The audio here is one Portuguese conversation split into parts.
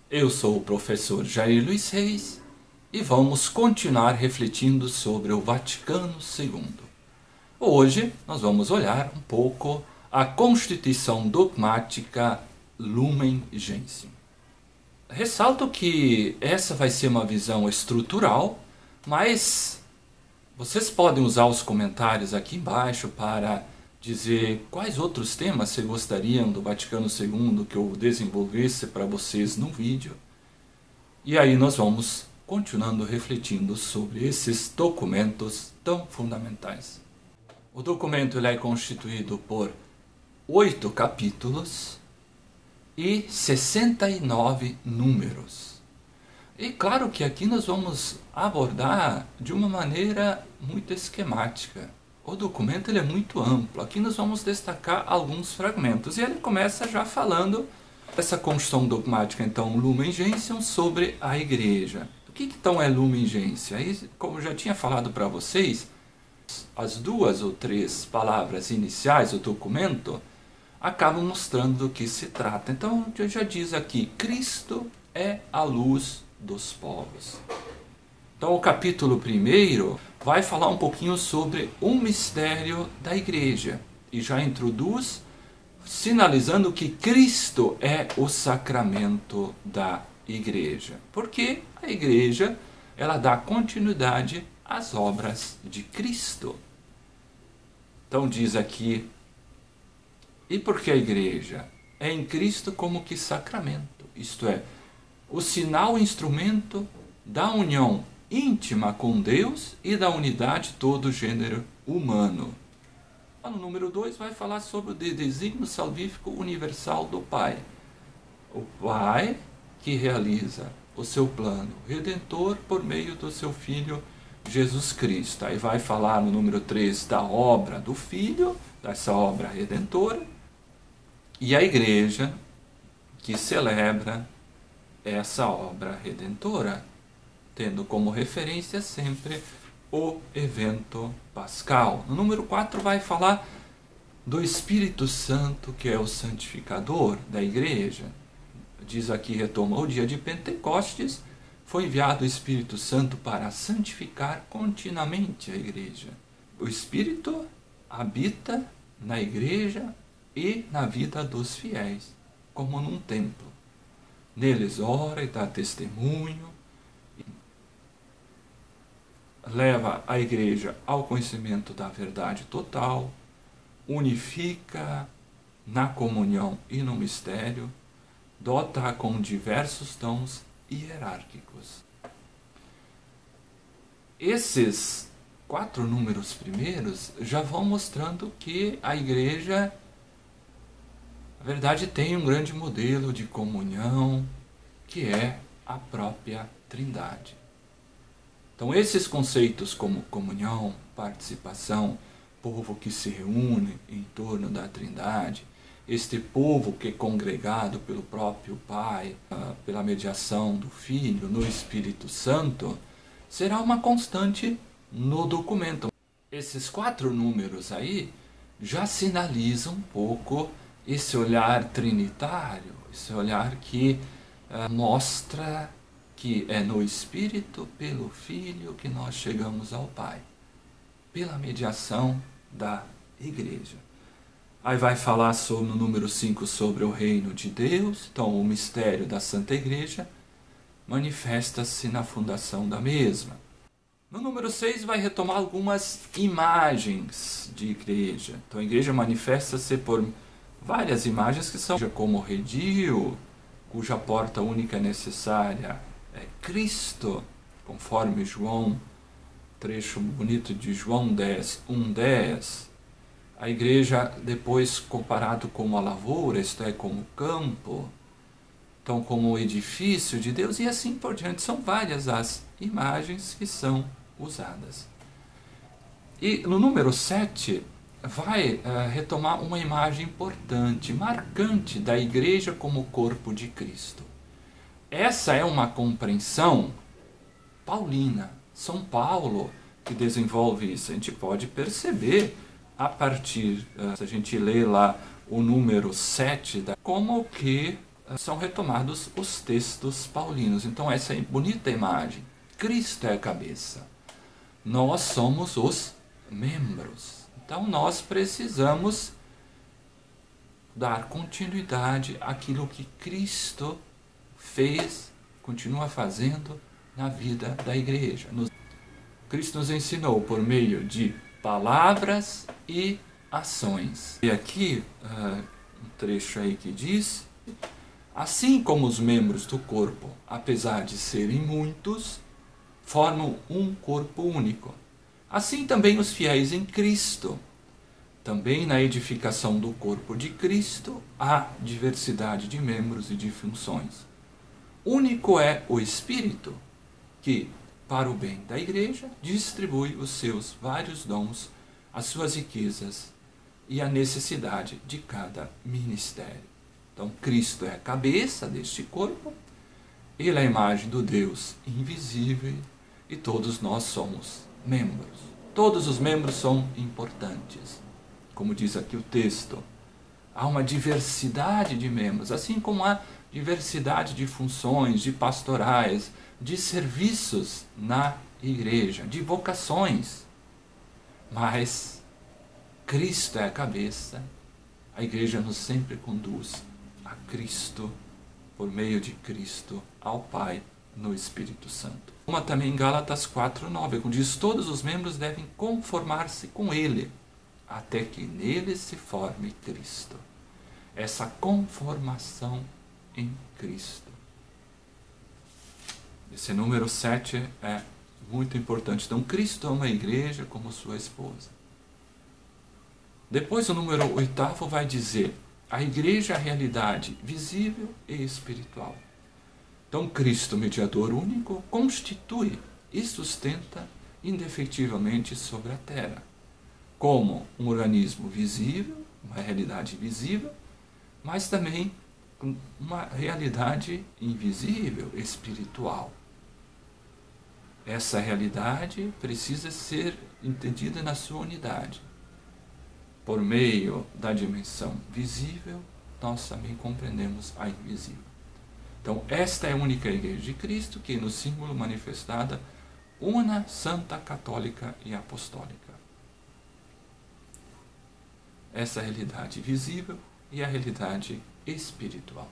Eu sou o professor Jair Luiz Reis e vamos continuar refletindo sobre o Vaticano II. Hoje nós vamos olhar um pouco a Constituição Dogmática Lumen Gentium. Ressalto que essa vai ser uma visão estrutural, mas vocês podem usar os comentários aqui embaixo para dizer quais outros temas vocês gostariam do Vaticano II que eu desenvolvesse para vocês no vídeo. E aí nós vamos continuando refletindo sobre esses documentos tão fundamentais. O documento ele é constituído por 8 capítulos e 69 números. E claro que aqui nós vamos abordar de uma maneira muito esquemática. O documento ele é muito amplo. Aqui nós vamos destacar alguns fragmentos. E ele começa já falando dessa Constituição Dogmática, então, Lumen Gentium, sobre a Igreja. O que então é Lumen Gentium? Aí, como eu já tinha falado para vocês, as 2 ou 3 palavras iniciais do documento acabam mostrando do que se trata. Então, já diz aqui, Cristo é a luz dos povos. Então, o capítulo 1 vai falar um pouquinho sobre o mistério da Igreja. E já introduz, sinalizando que Cristo é o sacramento da Igreja. Porque a Igreja, ela dá continuidade às obras de Cristo. Então diz aqui, e por que a Igreja? É em Cristo como que sacramento. Isto é, o sinal instrumento da união íntima com Deus e da unidade de todo o gênero humano. No número 2 vai falar sobre o desígnio salvífico universal do Pai. O Pai que realiza o seu plano redentor por meio do seu Filho Jesus Cristo. Aí vai falar no número 3 da obra do Filho, dessa obra redentora, e a Igreja que celebra essa obra redentora, tendo como referência sempre o evento pascal. No número 4 vai falar do Espírito Santo, que é o santificador da Igreja. Diz aqui, retoma, o dia de Pentecostes foi enviado o Espírito Santo para santificar continuamente a Igreja. O Espírito habita na Igreja e na vida dos fiéis, como num templo. Neles ora e dá testemunho, leva a Igreja ao conhecimento da verdade total, unifica na comunhão e no mistério, dota-a com diversos dons hierárquicos. Esses 4 números primeiros já vão mostrando que a Igreja, na verdade, tem um grande modelo de comunhão, que é a própria Trindade. Então, esses conceitos como comunhão, participação, povo que se reúne em torno da Trindade, este povo que é congregado pelo próprio Pai, pela mediação do Filho, no Espírito Santo, será uma constante no documento. Esses 4 números aí já sinalizam um pouco esse olhar trinitário, esse olhar que mostra que é no Espírito, pelo Filho, que nós chegamos ao Pai, pela mediação da Igreja. Aí vai falar no número 5 sobre o reino de Deus. Então, o mistério da Santa Igreja manifesta-se na fundação da mesma. No número 6 vai retomar algumas imagens de igreja. Então, a igreja manifesta-se por várias imagens que são como redil, cuja porta única necessária é Cristo, conforme João, trecho bonito de João 10, 1:10. A igreja depois comparado como a lavoura, isto é, como campo, então como o edifício de Deus e assim por diante. São várias as imagens que são usadas. E no número 7 vai retomar uma imagem importante, marcante da igreja como corpo de Cristo. Essa é uma compreensão paulina. São Paulo que desenvolve isso. A gente pode perceber a partir, se a gente lê lá o número 7, como que são retomados os textos paulinos. Então essa bonita imagem, Cristo é a cabeça, nós somos os membros. Então nós precisamos dar continuidade àquilo que Cristo fez, continua fazendo na vida da igreja. Cristo nos ensinou por meio de palavras e ações. E aqui um trecho aí que diz: assim como os membros do corpo, apesar de serem muitos, formam um corpo único, assim também os fiéis em Cristo. Também na edificação do corpo de Cristo há diversidade de membros e de funções. Único é o Espírito, que, para o bem da igreja, distribui os seus vários dons, as suas riquezas e a necessidade de cada ministério. Então, Cristo é a cabeça deste corpo, Ele é a imagem do Deus invisível e todos nós somos membros. Todos os membros são importantes. Como diz aqui o texto, há uma diversidade de membros, assim como há diversidade de funções, de pastorais, de serviços na igreja, de vocações. Mas Cristo é a cabeça, a igreja nos sempre conduz a Cristo, por meio de Cristo, ao Pai, no Espírito Santo. Como também em Gálatas 4:9, quando diz: todos os membros devem conformar-se com Ele, até que nele se forme Cristo. Essa conformação em Cristo. Esse número 7 é muito importante. Então, Cristo ama a igreja como sua esposa. Depois, o número 8 vai dizer: a igreja é a realidade visível e espiritual. Então, Cristo, mediador único, constitui e sustenta indefetivelmente sobre a terra, como um organismo visível, uma realidade visível, mas também uma realidade invisível, espiritual. Essa realidade precisa ser entendida na sua unidade. Por meio da dimensão visível, nós também compreendemos a invisível. Então, esta é a única igreja de Cristo que, no símbolo manifestada, una, santa, católica e apostólica. Essa realidade visível e a realidade espiritual.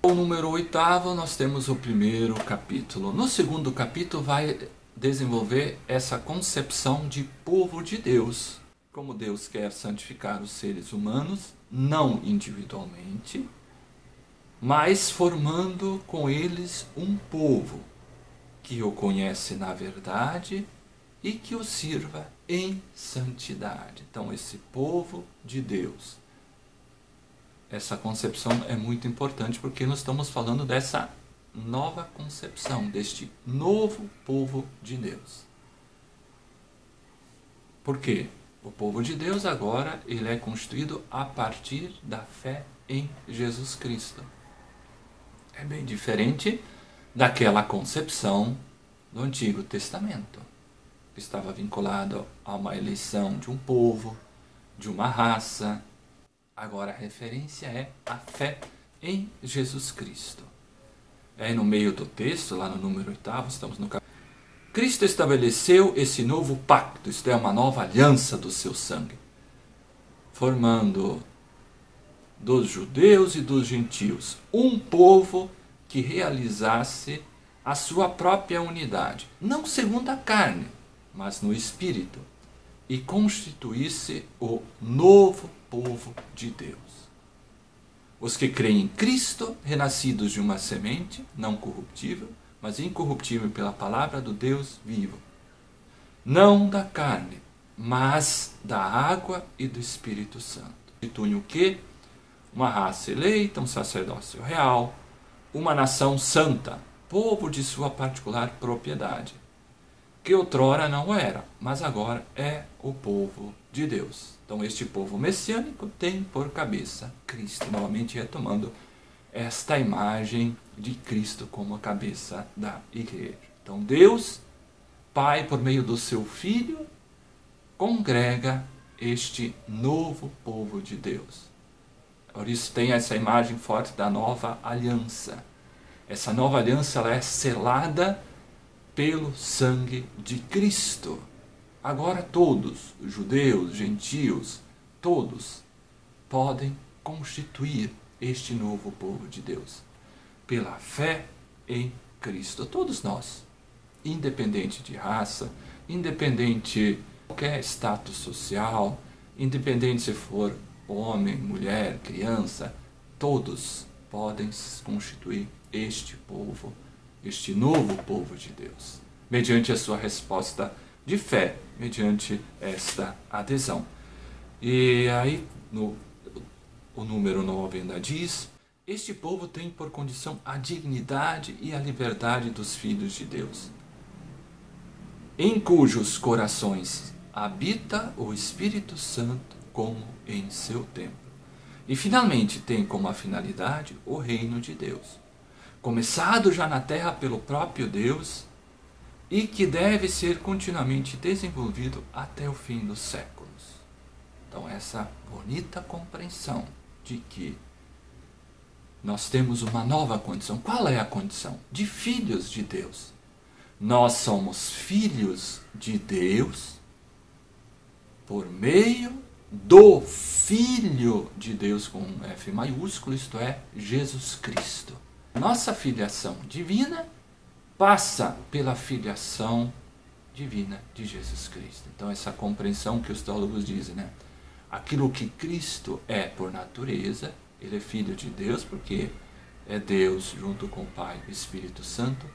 O número 8, nós temos o primeiro capítulo. No segundo capítulo vai desenvolver essa concepção de povo de Deus. Como Deus quer santificar os seres humanos, não individualmente, mas formando com eles um povo que o conhece na verdade e que o sirva em santidade. Então, esse povo de Deus. Essa concepção é muito importante porque nós estamos falando dessa nova concepção, deste novo povo de Deus. Por quê? O povo de Deus agora ele é constituído a partir da fé em Jesus Cristo. É bem diferente daquela concepção do Antigo Testamento, que estava vinculado a uma eleição de um povo, de uma raça. Agora a referência é a fé em Jesus Cristo. É no meio do texto, lá no número 8, estamos no capítulo. Cristo estabeleceu esse novo pacto, isto é, uma nova aliança do seu sangue, formando dos judeus e dos gentios um povo que realizasse a sua própria unidade, não segundo a carne, mas no espírito, e constituísse o novo povo de Deus. Os que creem em Cristo, renascidos de uma semente, não corruptível, mas incorruptível pela palavra do Deus vivo. Não da carne, mas da água e do Espírito Santo. Constituem o quê? Uma raça eleita, um sacerdócio real, uma nação santa, povo de sua particular propriedade, que outrora não era, mas agora é o povo de Deus. Então este povo messiânico tem por cabeça Cristo, novamente retomando esta imagem de Cristo como a cabeça da igreja. Então Deus, Pai, por meio do seu Filho, congrega este novo povo de Deus. Por isso tem essa imagem forte da nova aliança. Essa nova aliança ela é selada pelo sangue de Cristo. Agora todos, judeus, gentios, todos podem constituir este novo povo de Deus pela fé em Cristo. Todos nós, independente de raça, independente de qualquer status social, independente se for homem, mulher, criança, todos podem constituir este povo, este novo povo de Deus, mediante a sua resposta de fé, mediante esta adesão. E aí, o número 9 ainda diz: este povo tem por condição a dignidade e a liberdade dos filhos de Deus, em cujos corações habita o Espírito Santo como em seu templo. E finalmente tem como a finalidade o reino de Deus, começado já na terra pelo próprio Deus e que deve ser continuamente desenvolvido até o fim dos séculos. Então essa bonita compreensão de que nós temos uma nova condição. Qual é a condição? De filhos de Deus. Nós somos filhos de Deus por meio do Filho de Deus com um F maiúsculo, isto é, Jesus Cristo. Nossa filiação divina passa pela filiação divina de Jesus Cristo. Então essa compreensão que os teólogos dizem, né? Aquilo que Cristo é por natureza, ele é filho de Deus porque é Deus junto com o Pai e o Espírito Santo.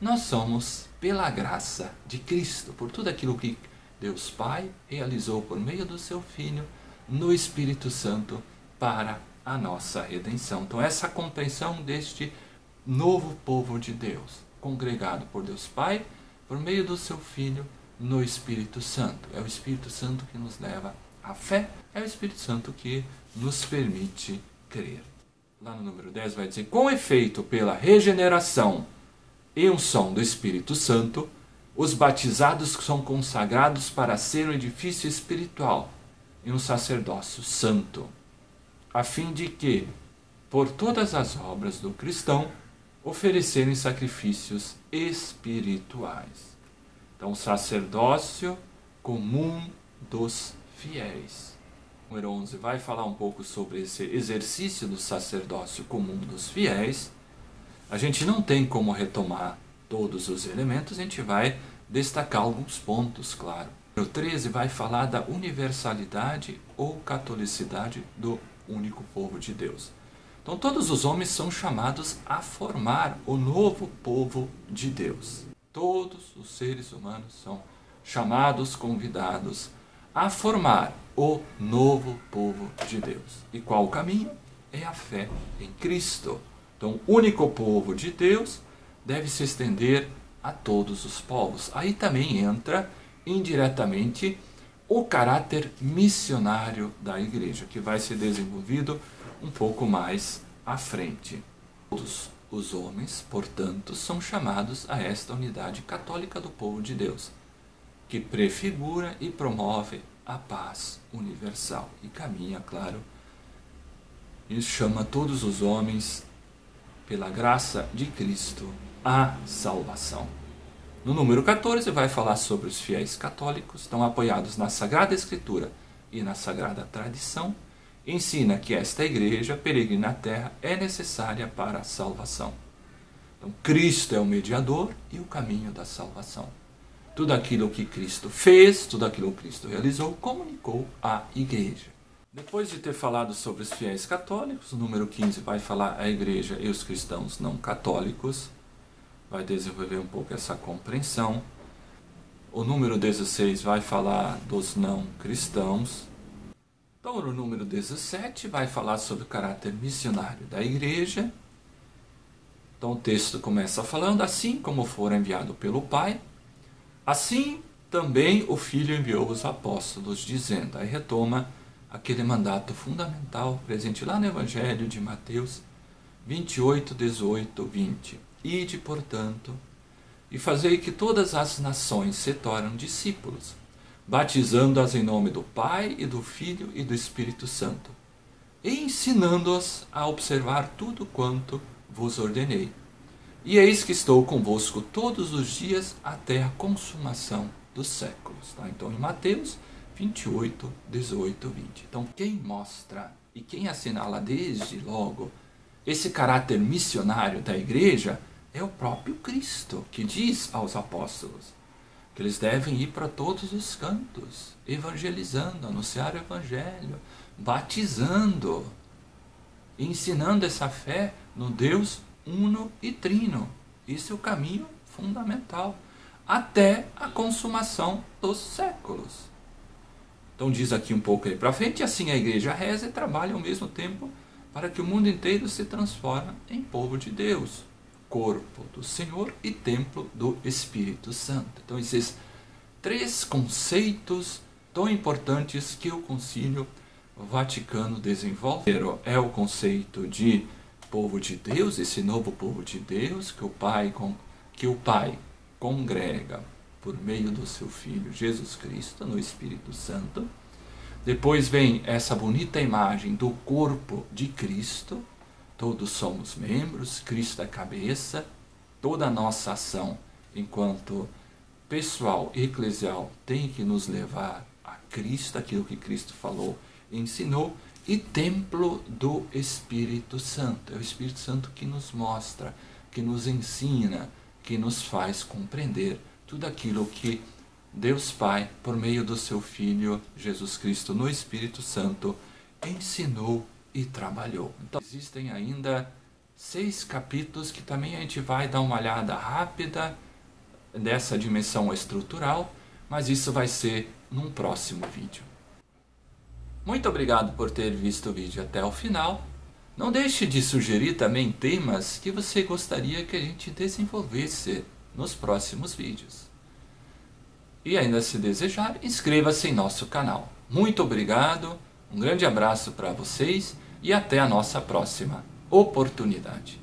Nós somos pela graça de Cristo, por tudo aquilo que Deus Pai realizou por meio do seu Filho no Espírito Santo para a nossa redenção. Então essa compreensão deste novo povo de Deus, congregado por Deus Pai, por meio do seu Filho no Espírito Santo. É o Espírito Santo que nos leva à fé, é o Espírito Santo que nos permite crer. Lá no número 10 vai dizer: com efeito, pela regeneração e unção do Espírito Santo, os batizados são consagrados para ser um edifício espiritual e um sacerdócio santo, a fim de que, por todas as obras do cristão, oferecerem sacrifícios espirituais. Então, o sacerdócio comum dos fiéis. O número 11 vai falar um pouco sobre esse exercício do sacerdócio comum dos fiéis. A gente não tem como retomar todos os elementos, a gente vai destacar alguns pontos, claro. O 13 vai falar da universalidade ou catolicidade do único povo de Deus. Então todos os homens são chamados a formar o novo povo de Deus. Todos os seres humanos são chamados, convidados a formar o novo povo de Deus. E qual o caminho? É a fé em Cristo. Então o único povo de Deus deve se estender a todos os povos. Aí também entra indiretamente o caráter missionário da igreja, que vai ser desenvolvido um pouco mais à frente. Todos os homens, portanto, são chamados a esta unidade católica do povo de Deus, que prefigura e promove a paz universal e caminha, claro, e chama todos os homens, pela graça de Cristo, à salvação. No número 14 vai falar sobre os fiéis católicos, estão apoiados na Sagrada Escritura e na Sagrada Tradição. Ensina que esta igreja peregrina na terra é necessária para a salvação. Então, Cristo é o mediador e o caminho da salvação. Tudo aquilo que Cristo fez, tudo aquilo que Cristo realizou, comunicou à igreja. Depois de ter falado sobre os fiéis católicos, o número 15 vai falar a igreja e os cristãos não católicos. Vai desenvolver um pouco essa compreensão. O número 16 vai falar dos não cristãos. Então, o número 17 vai falar sobre o caráter missionário da igreja. Então, o texto começa falando: assim como for enviado pelo Pai, assim também o Filho enviou os apóstolos, dizendo. Aí retoma aquele mandato fundamental presente lá no Evangelho de Mateus 28, 18, 20. Ide, portanto, e fazei que todas as nações se tornem discípulos, batizando-as em nome do Pai e do Filho e do Espírito Santo, e ensinando-os a observar tudo quanto vos ordenei. E eis que estou convosco todos os dias até a consumação dos séculos. Tá? Então, em Mateus 28, 18, 20. Então, quem mostra e quem assinala desde logo esse caráter missionário da igreja é o próprio Cristo, que diz aos apóstolos que eles devem ir para todos os cantos, evangelizando, anunciar o evangelho, batizando, ensinando essa fé no Deus uno e trino. Esse é o caminho fundamental, até a consumação dos séculos. Então diz aqui um pouco aí para frente, assim a igreja reza e trabalha ao mesmo tempo para que o mundo inteiro se transforme em povo de Deus, corpo do Senhor e templo do Espírito Santo. Então esses três conceitos tão importantes que o Concílio Vaticano desenvolve. É o conceito de povo de Deus, esse novo povo de Deus que o Pai congrega por meio do seu Filho Jesus Cristo no Espírito Santo. Depois vem essa bonita imagem do corpo de Cristo. Todos somos membros, Cristo é a cabeça. Toda a nossa ação enquanto pessoal e eclesial tem que nos levar a Cristo, aquilo que Cristo falou e ensinou. E templo do Espírito Santo. É o Espírito Santo que nos mostra, que nos ensina, que nos faz compreender tudo aquilo que Deus Pai, por meio do seu Filho Jesus Cristo no Espírito Santo, ensinou e trabalhou. Então, existem ainda 6 capítulos que também a gente vai dar uma olhada rápida dessa dimensão estrutural, mas isso vai ser num próximo vídeo. Muito obrigado por ter visto o vídeo até o final. Não deixe de sugerir também temas que você gostaria que a gente desenvolvesse nos próximos vídeos. E ainda, se desejar, inscreva-se em nosso canal. Muito obrigado, um grande abraço para vocês e até a nossa próxima oportunidade.